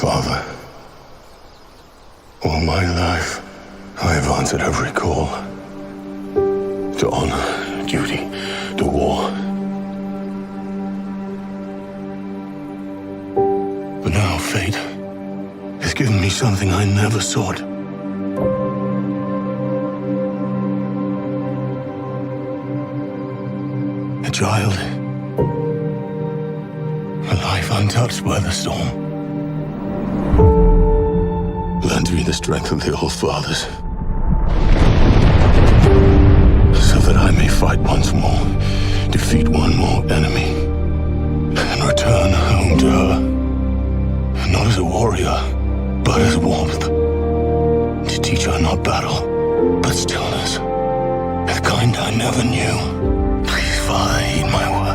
Father, all my life, I have answered every call. To honor, duty, to war. But now fate has given me something I never sought. A child. A life untouched by the storm. Lend me the strength of the old fathers, so that I may fight once more, defeat one more enemy, and return home to her. Not as a warrior, but as warmth. To teach her not battle, but stillness. The kind I never knew. Please, Father, heed my word.